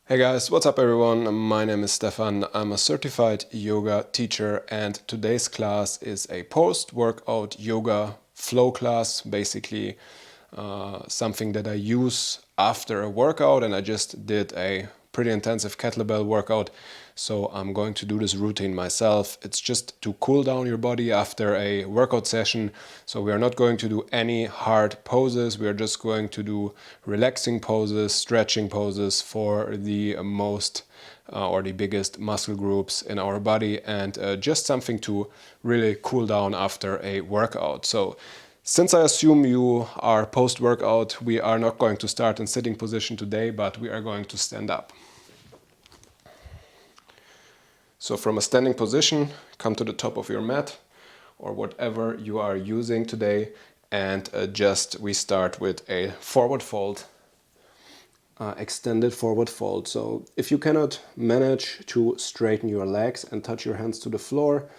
Hey guys, what's up everyone? My name is Stefan. I'm a certified yoga teacher and today's class is a post-workout yoga flow class, basically something that I use after a workout, and I just did a pretty intensive kettlebell workout, so I'm going to do this routine myself. It's just to cool down your body after a workout session, so we are not going to do any hard poses. We are just going to do relaxing poses, stretching poses for the most or the biggest muscle groups in our body, and just something to really cool down after a workout. So since I assume you are post-workout, we are not going to start in sitting position today, but we are going to stand up. So from a standing position, come to the top of your mat or whatever you are using today, and we start with a forward fold, extended forward fold. So if you cannot manage to straighten your legs and touch your hands to the floor,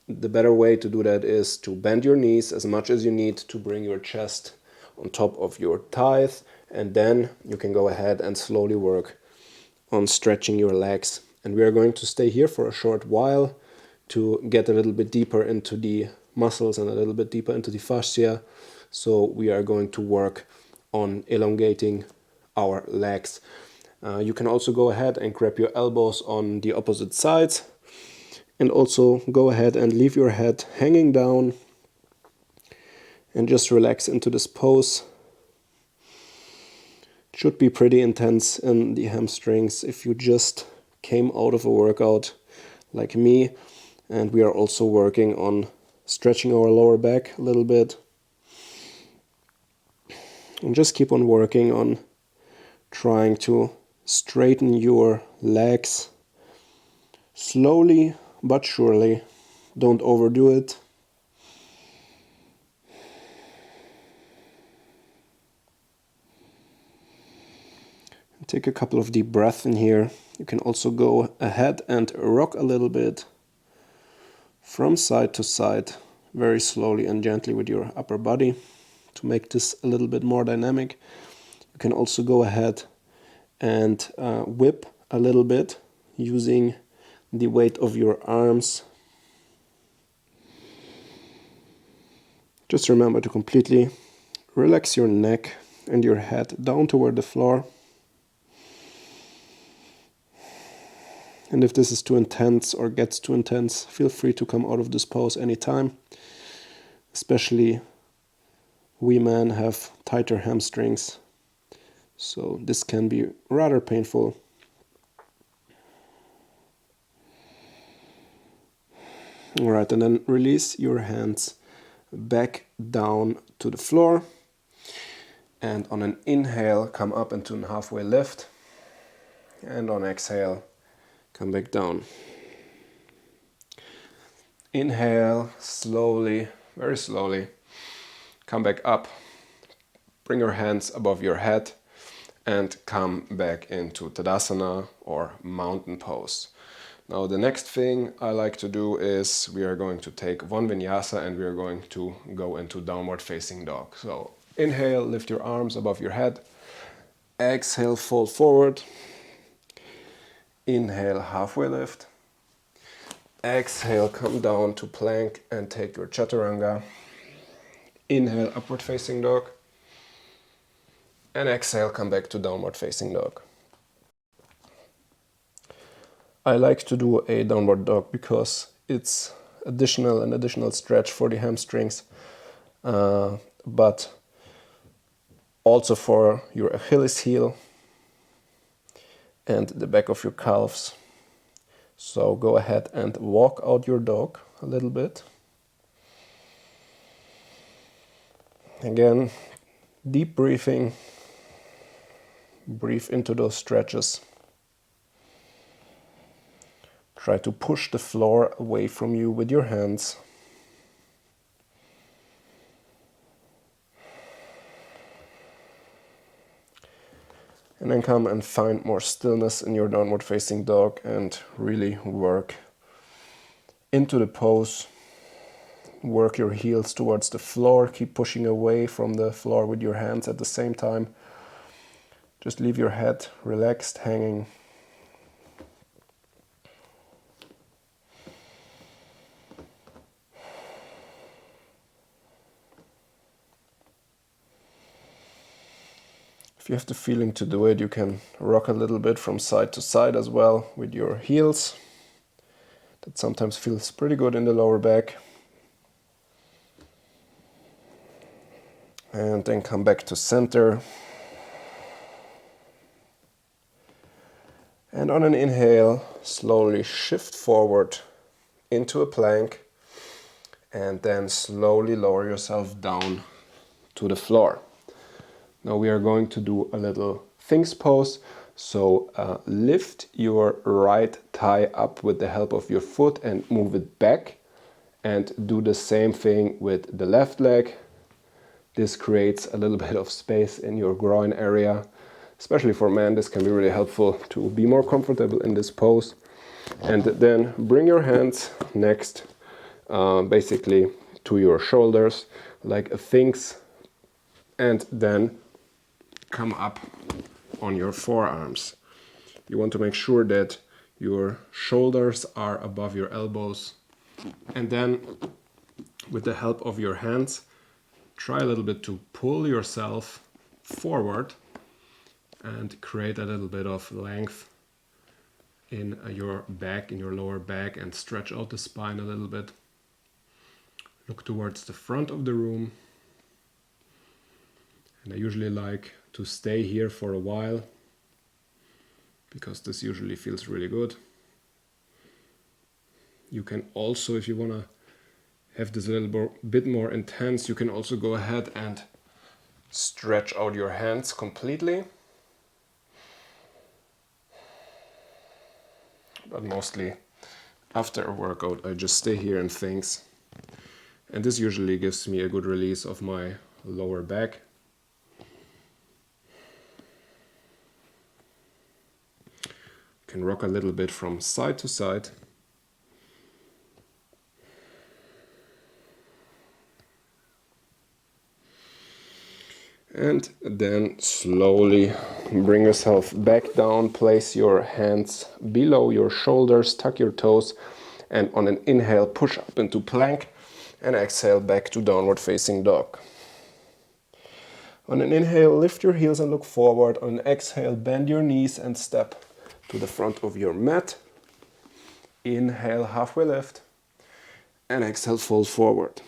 the better way to do that is to bend your knees as much as you need to bring your chest on top of your thighs, and then you can go ahead and slowly work on stretching your legs. And we are going to stay here for a short while to get a little bit deeper into the muscles and a little bit deeper into the fascia. So we are going to work on elongating our legs. You can also go ahead and grab your elbows on the opposite sides, and also go ahead and leave your head hanging down and just relax into this pose. It should be pretty intense in the hamstrings if you just came out of a workout like me. And we are also working on stretching our lower back a little bit. And just keep on working on trying to straighten your legs slowly but surely. Don't overdo it. Take a couple of deep breaths in here. You can also go ahead and rock a little bit from side to side, very slowly and gently with your upper body to make this a little bit more dynamic. You can also go ahead and whip a little bit using the weight of your arms. Just remember to completely relax your neck and your head down toward the floor. And if this is too intense or gets too intense, feel free to come out of this pose anytime. Especially we men have tighter hamstrings, so this can be rather painful. Alright, and then release your hands back down to the floor. And on an inhale, come up into a halfway lift. And on exhale, come back down. Inhale, slowly, very slowly. Come back up. Bring your hands above your head and come back into Tadasana or mountain pose. Now the next thing I like to do is we are going to take one vinyasa and we are going to go into downward facing dog. So inhale, lift your arms above your head. Exhale, fold forward. Inhale, halfway lift. Exhale, come down to plank and take your chaturanga. Inhale, upward facing dog. And exhale, come back to downward facing dog. I like to do a downward dog because it's an additional stretch for the hamstrings, but also for your Achilles heel and the back of your calves. So go ahead and walk out your dog a little bit. Again, deep breathing. Breathe into those stretches. Try to push the floor away from you with your hands. And then come and find more stillness in your downward facing dog and really work into the pose. Work your heels towards the floor. Keep pushing away from the floor with your hands at the same time. Just leave your head relaxed, hanging If you have the feeling to do it, you can rock a little bit from side to side as well with your heels. That sometimes feels pretty good in the lower back. And then come back to center. And on an inhale, slowly shift forward into a plank. And then slowly lower yourself down to the floor. Now we are going to do a little Sphinx pose. So lift your right thigh up with the help of your foot and move it back. And do the same thing with the left leg. This creates a little bit of space in your groin area. Especially for men, this can be really helpful to be more comfortable in this pose. And then bring your hands next, basically to your shoulders, like a Sphinx. And then come up on your forearms. You want to make sure that your shoulders are above your elbows. And then, with the help of your hands, try a little bit to pull yourself forward and create a little bit of length in your back, in your lower back, and stretch out the spine a little bit. Look towards the front of the room. And I usually like to stay here for a while because this usually feels really good. You can also, if you want to have this a little bit more intense, you can also go ahead and stretch out your hands completely. But mostly after a workout I just stay here in Sphinx. And this usually gives me a good release of my lower back. Can rock a little bit from side to side. And then slowly bring yourself back down, place your hands below your shoulders, tuck your toes, and on an inhale push up into plank and exhale back to downward facing dog. On an inhale, lift your heels and look forward. On an exhale, bend your knees and step to the front of your mat. Inhale, halfway lift, and exhale, fold forward.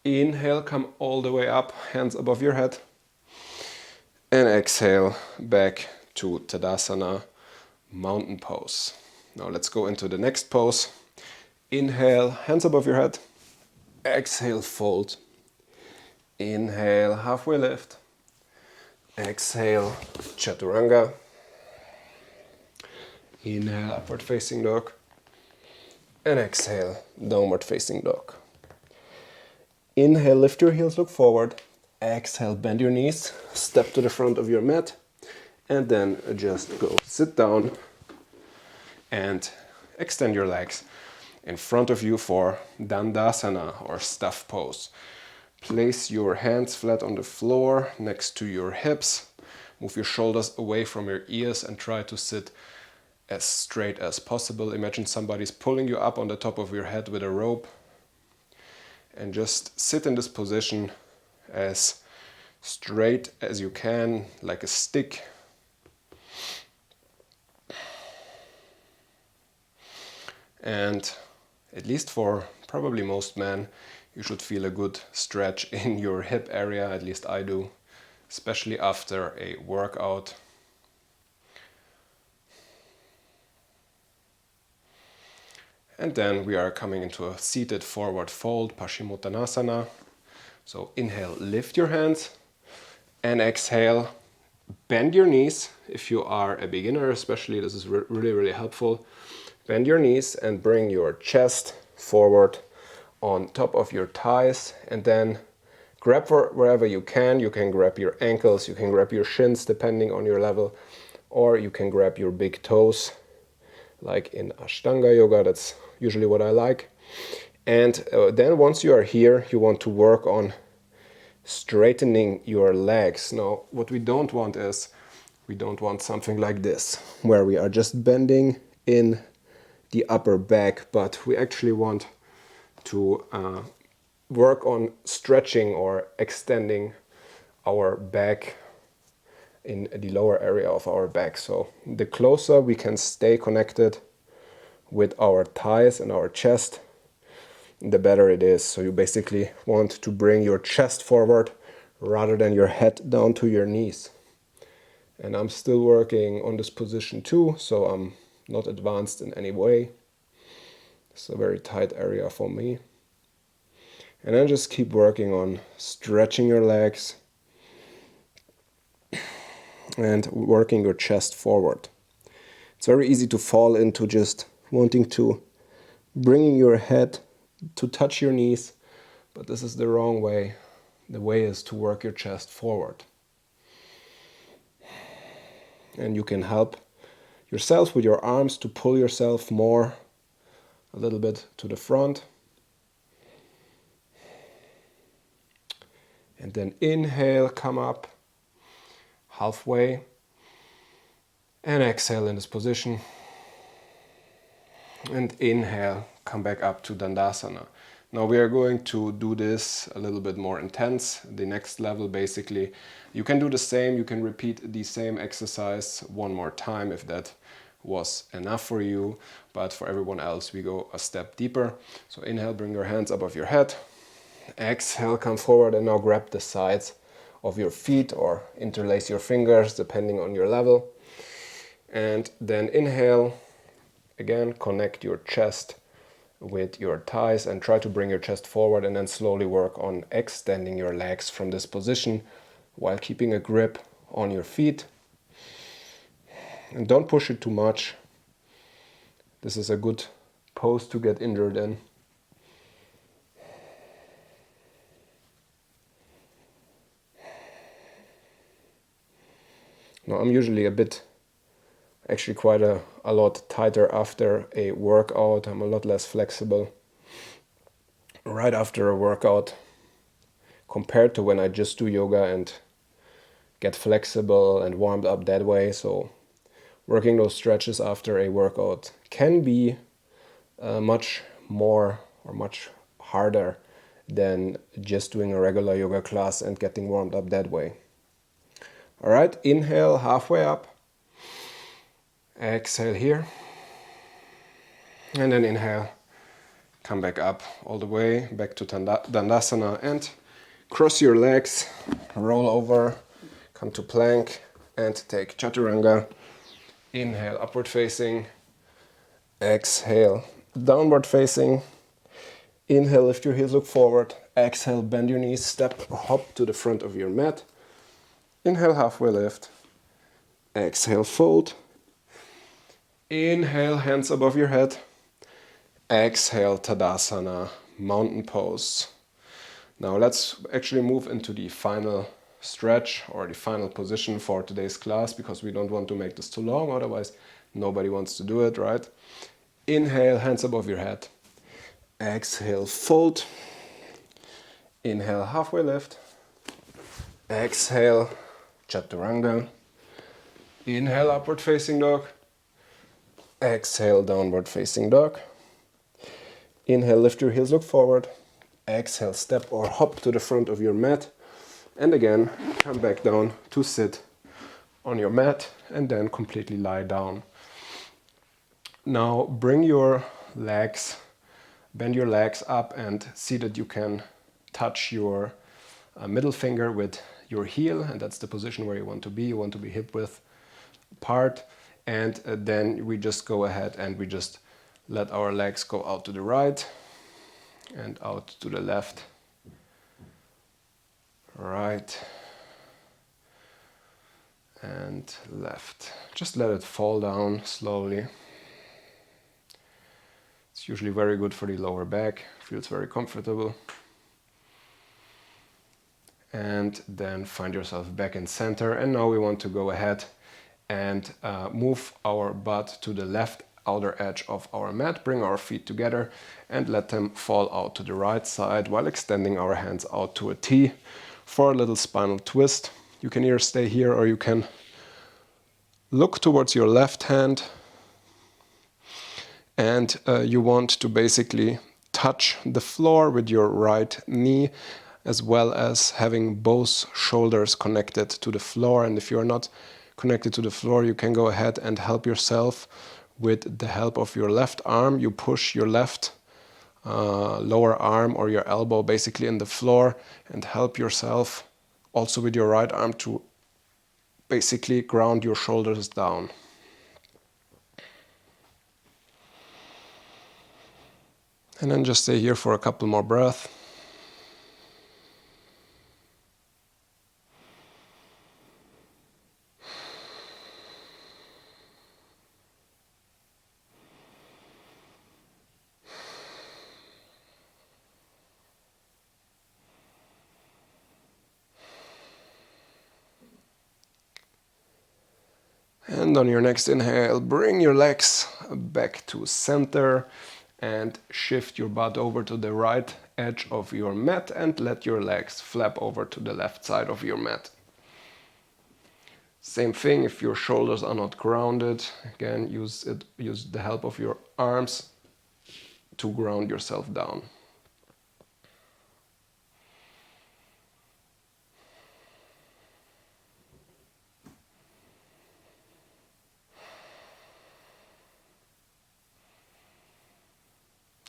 Inhale, come all the way up, hands above your head. And exhale, back to Tadasana, mountain pose. Now let's go into the next pose. Inhale, hands above your head. Exhale, fold. Inhale, halfway lift. Exhale, Chaturanga. Inhale, upward facing dog. And exhale, downward facing dog. Inhale, lift your heels, look forward. Exhale, bend your knees, step to the front of your mat, and then just go sit down and extend your legs in front of you for Dandasana or staff pose. Place your hands flat on the floor next to your hips. Move your shoulders away from your ears and try to sit as straight as possible. Imagine somebody's pulling you up on the top of your head with a rope. And just sit in this position as straight as you can, like a stick. And at least for probably most men, you should feel a good stretch in your hip area, at least I do, especially after a workout. And then we are coming into a seated forward fold, Paschimottanasana. So inhale, lift your hands, and exhale, bend your knees. If you are a beginner especially, this is really helpful. Bend your knees and bring your chest forward on top of your thighs, and then grab wherever you can. You can grab your ankles, you can grab your shins depending on your level, or you can grab your big toes like in Ashtanga yoga. That's usually what I like. And then once you are here, you want to work on straightening your legs. Now, what we don't want is, we don't want something like this, where we are just bending in the upper back, but we actually want to work on stretching or extending our back, in the lower area of our back. So the closer we can stay connected with our thighs and our chest, the better it is. So you basically want to bring your chest forward rather than your head down to your knees. And I'm still working on this position too, so I'm not advanced in any way. It's a very tight area for me. And then just keep working on stretching your legs and working your chest forward. It's very easy to fall into just wanting to bringing your head to touch your knees, but this is the wrong way. The way is to work your chest forward. And you can help yourself with your arms to pull yourself more a little bit to the front. And then inhale, come up halfway. And exhale in this position. And inhale, come back up to Dandasana. Now we are going to do this a little bit more intense. The next level, basically, you can do the same. You can repeat the same exercise one more time if that was enough for you. But for everyone else, we go a step deeper. So inhale, bring your hands above your head. Exhale, come forward and now grab the sides of your feet or interlace your fingers depending on your level. And then inhale, again, connect your chest with your thighs and try to bring your chest forward, and then slowly work on extending your legs from this position while keeping a grip on your feet. And don't push it too much. This is a good pose to get injured in. Now I'm usually actually quite a lot tighter after a workout. I'm a lot less flexible right after a workout compared to when I just do yoga and get flexible and warmed up that way. So working those stretches after a workout can be much more or much harder than just doing a regular yoga class and getting warmed up that way. All right, inhale halfway up. Exhale here. And then inhale. Come back up all the way, back to Dandasana, and cross your legs, roll over, come to plank, and take Chaturanga. Inhale, upward facing. Exhale, downward facing. Inhale, lift your heels, look forward. Exhale, bend your knees, step or hop to the front of your mat. Inhale, halfway lift. Exhale, fold. Inhale, hands above your head. Exhale, Tadasana, mountain pose. Now let's actually move into the final stretch or the final position for today's class, because we don't want to make this too long, otherwise nobody wants to do it, right? Inhale, hands above your head. Exhale, fold. Inhale, halfway lift. Exhale, Chaturanga. Inhale, upward facing dog. Exhale, downward facing dog. Inhale, lift your heels, look forward. Exhale, step or hop to the front of your mat. And again, come back down to sit on your mat and then completely lie down. Now bring your legs, bend your legs up and see that you can touch your middle finger with your heel, and that's the position where you want to be. You want to be hip width apart, and then we just go ahead and we just let our legs go out to the right and out to the left. Right and left. Just let it fall down slowly. It's usually very good for the lower back, feels very comfortable. And then find yourself back in center. And now we want to go ahead and move our butt to the left outer edge of our mat, bring our feet together and let them fall out to the right side while extending our hands out to a T for a little spinal twist. You can either stay here or you can look towards your left hand, and you want to basically touch the floor with your right knee as well as having both shoulders connected to the floor. And if you're not connected to the floor, you can go ahead and help yourself with the help of your left arm. You push your left lower arm or your elbow basically in the floor and help yourself also with your right arm to basically ground your shoulders down. And then just stay here for a couple more breaths. And on your next inhale, bring your legs back to center and shift your butt over to the right edge of your mat and let your legs flap over to the left side of your mat. Same thing, if your shoulders are not grounded, again use the help of your arms to ground yourself down.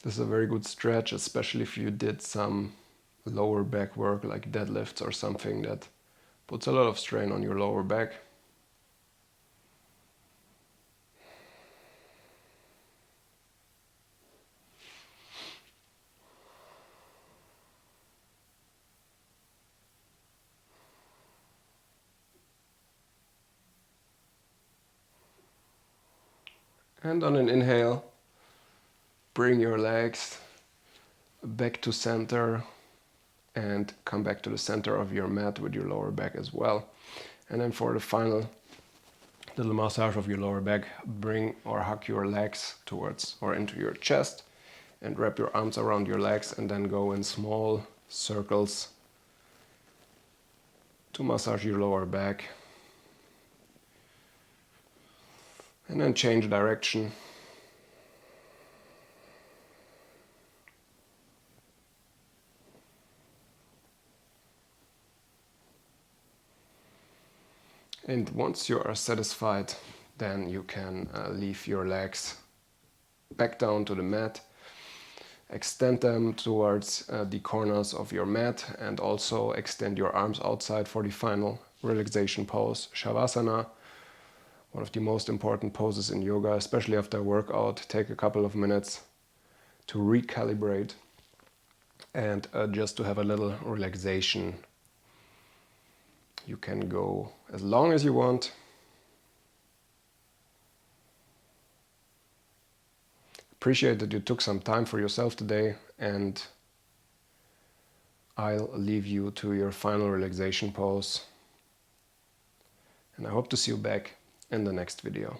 This is a very good stretch, especially if you did some lower back work like deadlifts or something that puts a lot of strain on your lower back. And on an inhale, bring your legs back to center and come back to the center of your mat with your lower back as well. And then for the final little massage of your lower back, bring or hug your legs towards or into your chest and wrap your arms around your legs and then go in small circles to massage your lower back. And then change direction. And once you are satisfied, then you can leave your legs back down to the mat. Extend them towards the corners of your mat and also extend your arms outside for the final relaxation pose, Shavasana. One of the most important poses in yoga, especially after a workout. Take a couple of minutes to recalibrate and just to have a little relaxation. You can go as long as you want. Appreciate that you took some time for yourself today, and I'll leave you to your final relaxation pose. And I hope to see you back in the next video.